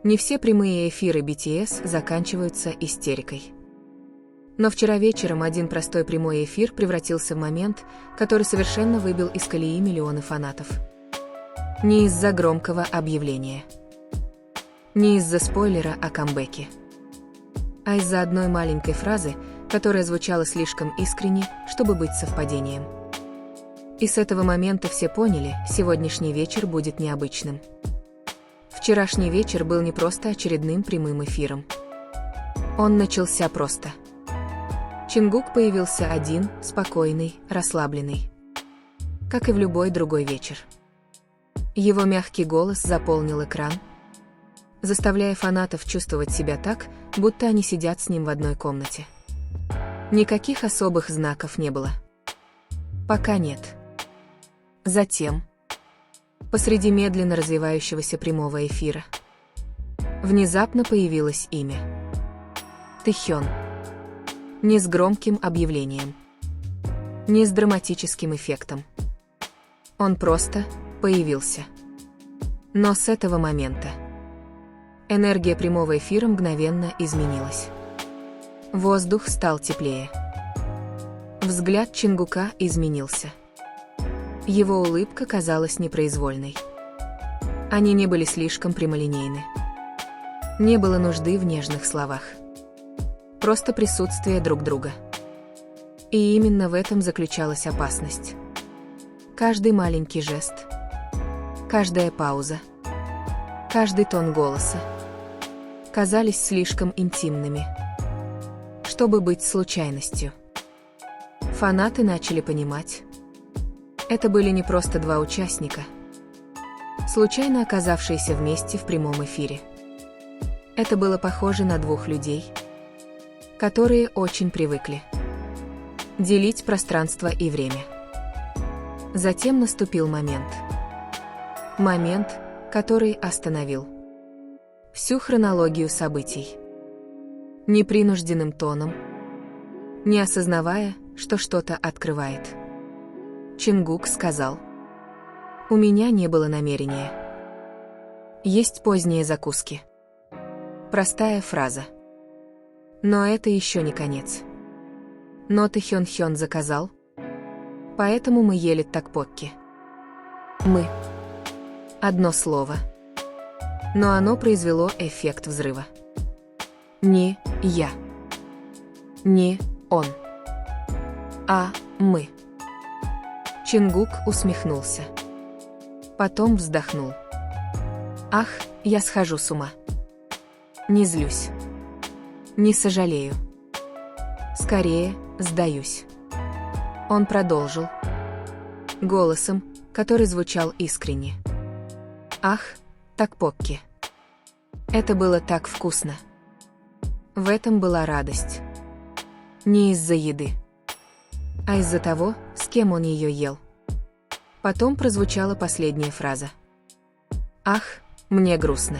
Не все прямые эфиры BTS заканчиваются истерикой. Но вчера вечером один простой прямой эфир превратился в момент, который совершенно выбил из колеи миллионы фанатов. Не из-за громкого объявления. Не из-за спойлера о камбэке. А из-за одной маленькой фразы, которая звучала слишком искренне, чтобы быть совпадением. И с этого момента все поняли, сегодняшний вечер будет необычным. Вчерашний вечер был не просто очередным прямым эфиром. Он начался просто. Чингук появился один, спокойный, расслабленный. Как и в любой другой вечер. Его мягкий голос заполнил экран, заставляя фанатов чувствовать себя так, будто они сидят с ним в одной комнате. Никаких особых знаков не было. Пока нет. Затем, посреди медленно развивающегося прямого эфира, внезапно появилось имя. Тэхён. Не с громким объявлением. Не с драматическим эффектом. Он просто появился. Но с этого момента энергия прямого эфира мгновенно изменилась. Воздух стал теплее. Взгляд Чингука изменился. Его улыбка казалась непроизвольной. Они не были слишком прямолинейны. Не было нужды в нежных словах. Просто присутствие друг друга. И именно в этом заключалась опасность. Каждый маленький жест, каждая пауза, каждый тон голоса казались слишком интимными, чтобы быть случайностью. Фанаты начали понимать. Это были не просто два участника, случайно оказавшиеся вместе в прямом эфире. Это было похоже на двух людей, которые очень привыкли делить пространство и время. Затем наступил момент. Момент, который остановил всю хронологию событий. Непринужденным тоном, не осознавая, что что-то открывает. Чингук сказал: «У меня не было намерения. Есть поздние закуски». Простая фраза. Но это еще не конец. Но Тэхён заказал. Поэтому мы ели токбокки. Мы. Одно слово. Но оно произвело эффект взрыва. Не я. Не он. А мы. Чингук усмехнулся. Потом вздохнул. Ах, я схожу с ума. Не злюсь. Не сожалею. Скорее, сдаюсь. Он продолжил. Голосом, который звучал искренне. Ах, токбокки. Это было так вкусно. В этом была радость. Не из-за еды, а из-за того, с кем он ее ел. Потом прозвучала последняя фраза. Ах, мне грустно.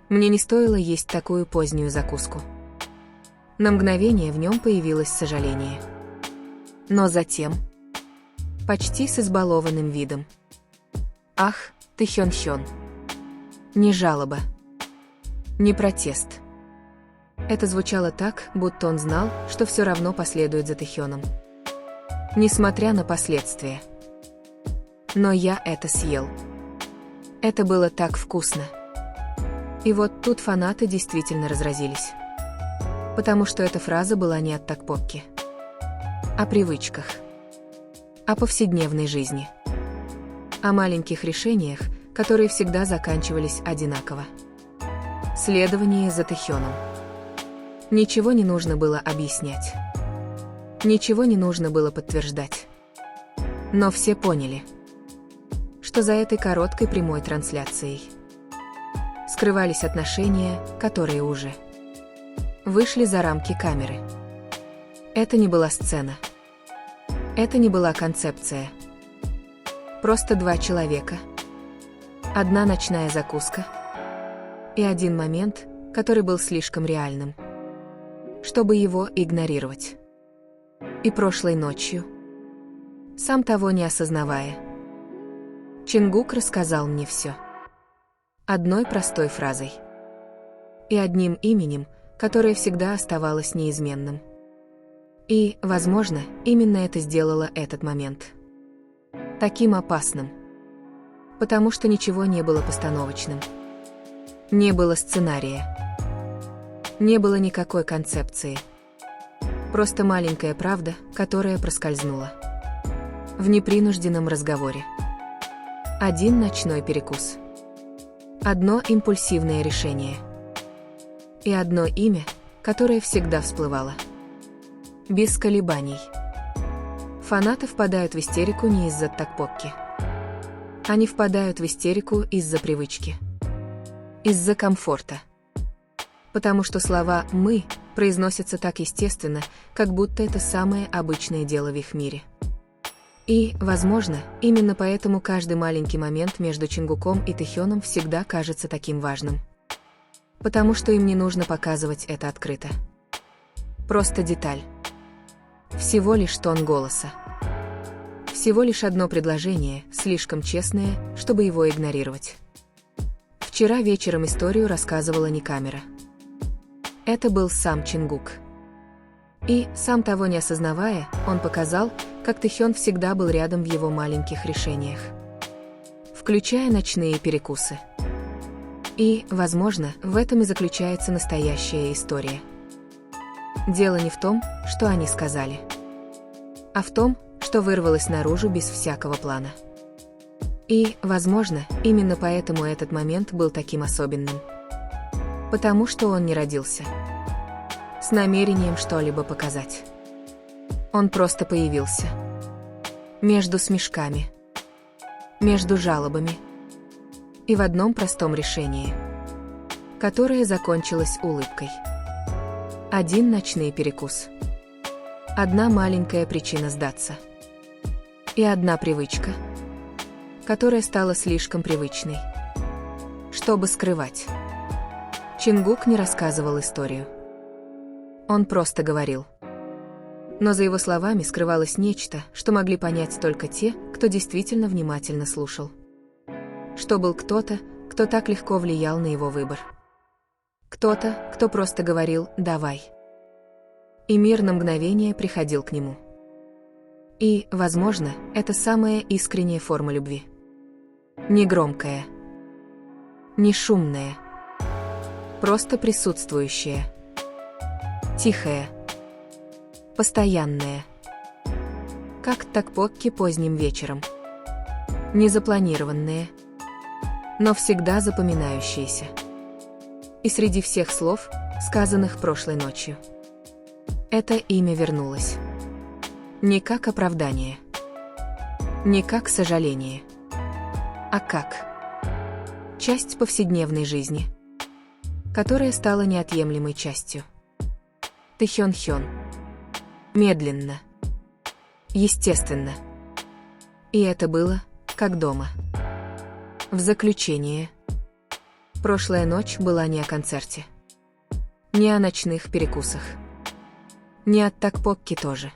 Мне не стоило есть такую позднюю закуску. На мгновение в нем появилось сожаление. Но затем, почти с избалованным видом. Ах, Тэхён. Не жалоба. Не протест. Это звучало так, будто он знал, что все равно последует за Тэхёном. Несмотря на последствия. Но я это съел. Это было так вкусно. И вот тут фанаты действительно разразились. Потому что эта фраза была не от токбокки. О привычках. О повседневной жизни. О маленьких решениях, которые всегда заканчивались одинаково. Следование за Тэхёном. Ничего не нужно было объяснять. Ничего не нужно было подтверждать. Но все поняли, что за этой короткой прямой трансляцией скрывались отношения, которые уже вышли за рамки камеры. Это не была сцена. Это не была концепция. Просто два человека. Одна ночная закуска. И один момент, который был слишком реальным, чтобы его игнорировать. И прошлой ночью, сам того не осознавая, Чингук рассказал мне все. Одной простой фразой. и одним именем, которое всегда оставалось неизменным. И, возможно, именно это сделало этот момент таким опасным. Потому что ничего не было постановочным. Не было сценария. Не было никакой концепции. Просто маленькая правда, которая проскользнула. В непринужденном разговоре. Один ночной перекус. Одно импульсивное решение. И одно имя, которое всегда всплывало. Без колебаний. Фанаты впадают в истерику не из-за токпокки. Они впадают в истерику из-за привычки. Из-за комфорта. Потому что слова «мы» произносятся так естественно, как будто это самое обычное дело в их мире. И, возможно, именно поэтому каждый маленький момент между Чингуком и Тэхёном всегда кажется таким важным. Потому что им не нужно показывать это открыто. Просто деталь. Всего лишь тон голоса. Всего лишь одно предложение, слишком честное, чтобы его игнорировать. Вчера вечером историю рассказывала не камера. Это был сам Чингук. И, сам того не осознавая, он показал, как Тэхён всегда был рядом в его маленьких решениях. Включая ночные перекусы. И, возможно, в этом и заключается настоящая история. Дело не в том, что они сказали, а в том, что вырвалось наружу без всякого плана. И, возможно, именно поэтому этот момент был таким особенным. Потому что он не родился с намерением что-либо показать. Он просто появился. Между смешками. Между жалобами. И в одном простом решении, которое закончилось улыбкой. Один ночный перекус. Одна маленькая причина сдаться. И одна привычка, которая стала слишком привычной, чтобы скрывать. Чингук не рассказывал историю. Он просто говорил. Но за его словами скрывалось нечто, что могли понять только те, кто действительно внимательно слушал. Что был кто-то, кто так легко влиял на его выбор. Кто-то, кто просто говорил «давай». И мир на мгновение приходил к нему. И, возможно, это самая искренняя форма любви. Не громкая. Не шумная. Просто присутствующая. Тихая. Постоянная. Как токпокки поздним вечером. Незапланированная. Но всегда запоминающаяся. И среди всех слов, сказанных прошлой ночью. Это имя вернулось. Не как оправдание. Не как сожаление. А как часть повседневной жизни, которая стала неотъемлемой частью. Тэхён-хён. Медленно. Естественно. И это было, как дома. В заключение. Прошлая ночь была не о концерте. Не о ночных перекусах. Не от токпокки тоже.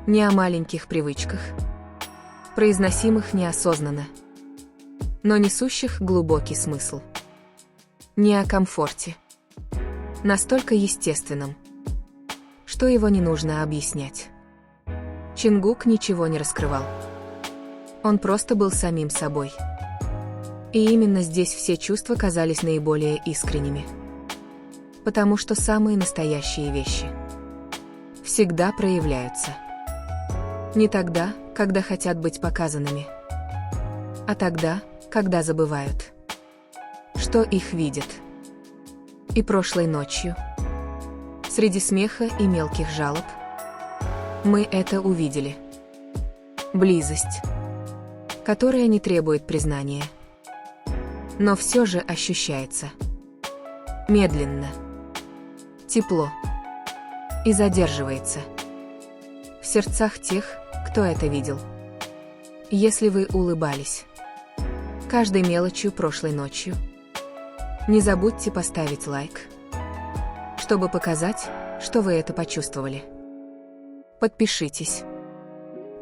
Не о маленьких привычках, произносимых неосознанно, но несущих глубокий смысл. Не о комфорте. Настолько естественном, что его не нужно объяснять. Чингук ничего не раскрывал. Он просто был самим собой. И именно здесь все чувства казались наиболее искренними. Потому что самые настоящие вещи всегда проявляются. Не тогда, когда хотят быть показанными, а тогда, когда забывают, что их видят. И прошлой ночью, среди смеха и мелких жалоб, мы это увидели. Близость, которая не требует признания, но все же ощущается. Медленно. Тепло. И задерживается. В сердцах тех, кто это видел. Если вы улыбались каждой мелочью прошлой ночью, не забудьте поставить лайк, чтобы показать, что вы это почувствовали. Подпишитесь,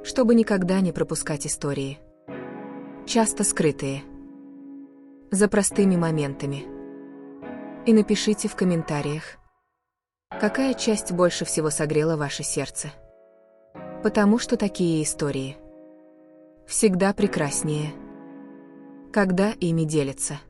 чтобы никогда не пропускать истории, часто скрытые за простыми моментами. И напишите в комментариях, какая часть больше всего согрела ваше сердце. Потому что такие истории всегда прекраснее, когда ими делятся.